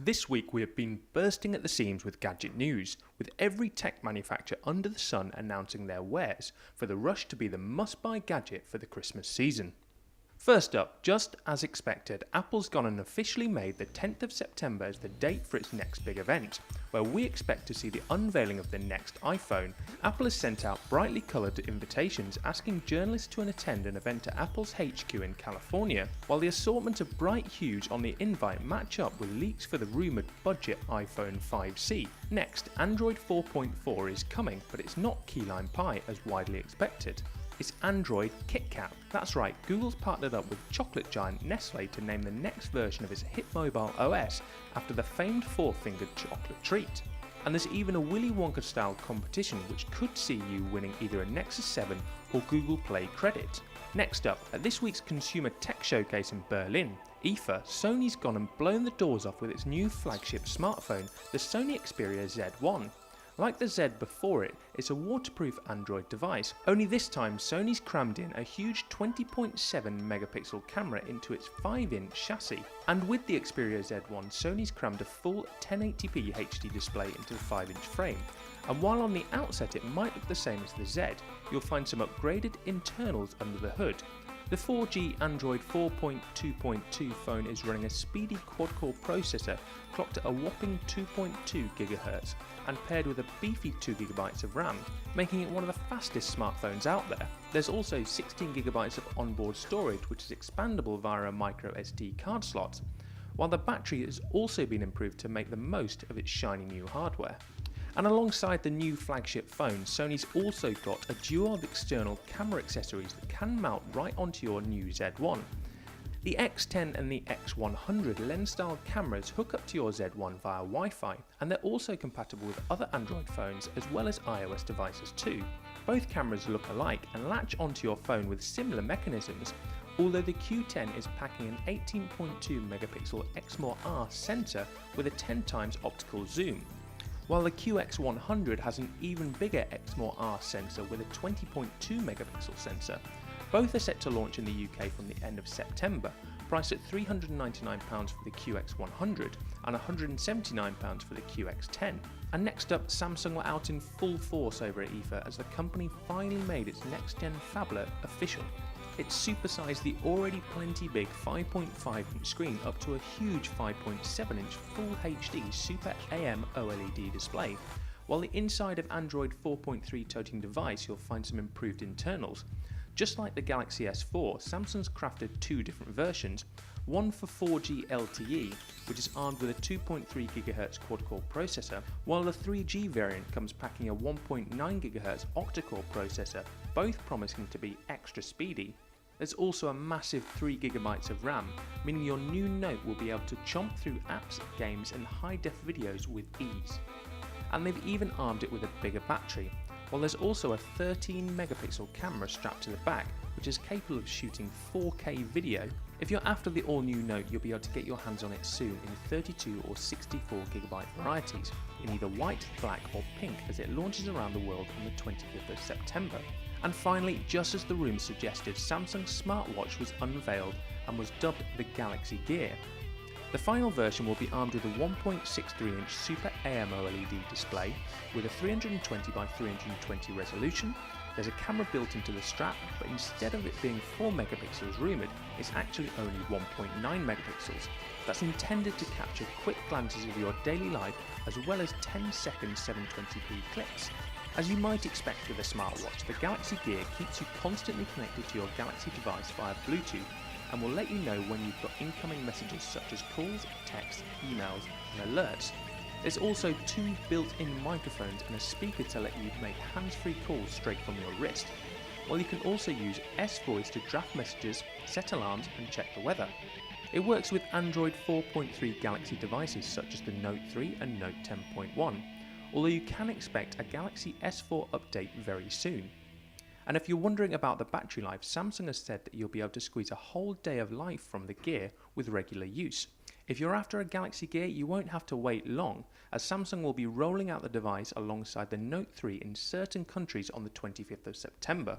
This week we have been bursting at the seams with gadget news, with every tech manufacturer under the sun announcing their wares for the rush to be the must-buy gadget for the Christmas season. First up, just as expected, Apple's gone and officially made the 10th of September as the date for its next big event, where we expect to see the unveiling of the next iPhone. Apple has sent out brightly coloured invitations asking journalists to attend an event at Apple's HQ in California, while the assortment of bright hues on the invite match up with leaks for the rumoured budget iPhone 5C. Next, Android 4.4 is coming, but it's not key lime pie as widely expected. It's Android Kit Kat. That's right, Google's partnered up with chocolate giant Nestle to name the next version of its hit mobile OS after the famed four-fingered chocolate treat. And there's even a Willy Wonka style competition which could see you winning either a Nexus 7 or Google Play credit. Next up, at this week's Consumer Tech Showcase in Berlin, IFA, Sony's gone and blown the doors off with its new flagship smartphone, the Sony Xperia Z1. Like the Z before it, it's a waterproof Android device, only this time Sony's crammed in a huge 20.7 megapixel camera into its 5-inch chassis. And with the Xperia Z1, Sony's crammed a full 1080p HD display into the 5-inch frame. And while on the outset it might look the same as the Z, you'll find some upgraded internals under the hood. The 4G Android 4.2.2 phone is running a speedy quad-core processor clocked at a whopping 2.2 GHz and paired with a beefy 2GB of RAM, making it one of the fastest smartphones out there. There's also 16GB of onboard storage, which is expandable via a micro SD card slot, while the battery has also been improved to make the most of its shiny new hardware. And alongside the new flagship phone, Sony's also got a duo of external camera accessories that can mount right onto your new Z1. The X10 and the X100 lens-style cameras hook up to your Z1 via Wi-Fi, and they're also compatible with other Android phones as well as iOS devices too. Both cameras look alike and latch onto your phone with similar mechanisms, although the Q10 is packing an 18.2 megapixel Exmor-R sensor with a 10 times optical zoom, while the QX100 has an even bigger Exmor-R sensor with a 20.2 megapixel sensor. Both are set to launch in the UK from the end of September, priced at £399 for the QX100 and £179 for the QX10. And next up, Samsung were out in full force over at IFA as the company finally made its next-gen phablet official. It supersized the already plenty big 5.5-inch screen up to a huge 5.7-inch Full HD Super AM OLED display. While the inside of Android 4.3 toting device you'll find some improved internals. Just like the Galaxy S4, Samsung's crafted two different versions, one for 4G LTE, which is armed with a 2.3 GHz quad-core processor, while the 3G variant comes packing a 1.9 GHz octa-core processor, both promising to be extra speedy. There's also a massive 3GB of RAM, meaning your new Note will be able to chomp through apps, games and high-def videos with ease. And they've even armed it with a bigger battery, while there's also a 13 megapixel camera strapped to the back, which is capable of shooting 4K video. If you're after the all-new Note, you'll be able to get your hands on it soon in 32 or 64GB varieties, in either white, black or pink as it launches around the world on the 25th of September. And finally, just as the rumours suggested, Samsung's smartwatch was unveiled and was dubbed the Galaxy Gear. The final version will be armed with a 1.63-inch Super AM OLED display with a 320 by 320 resolution. There's a camera built into the strap, but instead of it being 4 megapixels rumoured, it's actually only 1.9 megapixels. That's intended to capture quick glances of your daily life as well as 10-second 720p clips. As you might expect with a smartwatch, the Galaxy Gear keeps you constantly connected to your Galaxy device via Bluetooth and will let you know when you've got incoming messages such as calls, texts, emails and alerts. There's also two built-in microphones and a speaker to let you make hands-free calls straight from your wrist, while you can also use S-Voice to draft messages, set alarms and check the weather. It works with Android 4.3 Galaxy devices such as the Note 3 and Note 10.1, although you can expect a Galaxy S4 update very soon. And if you're wondering about the battery life, Samsung has said that you'll be able to squeeze a whole day of life from the Gear with regular use. If you're after a Galaxy Gear, you won't have to wait long, as Samsung will be rolling out the device alongside the Note 3 in certain countries on the 25th of September.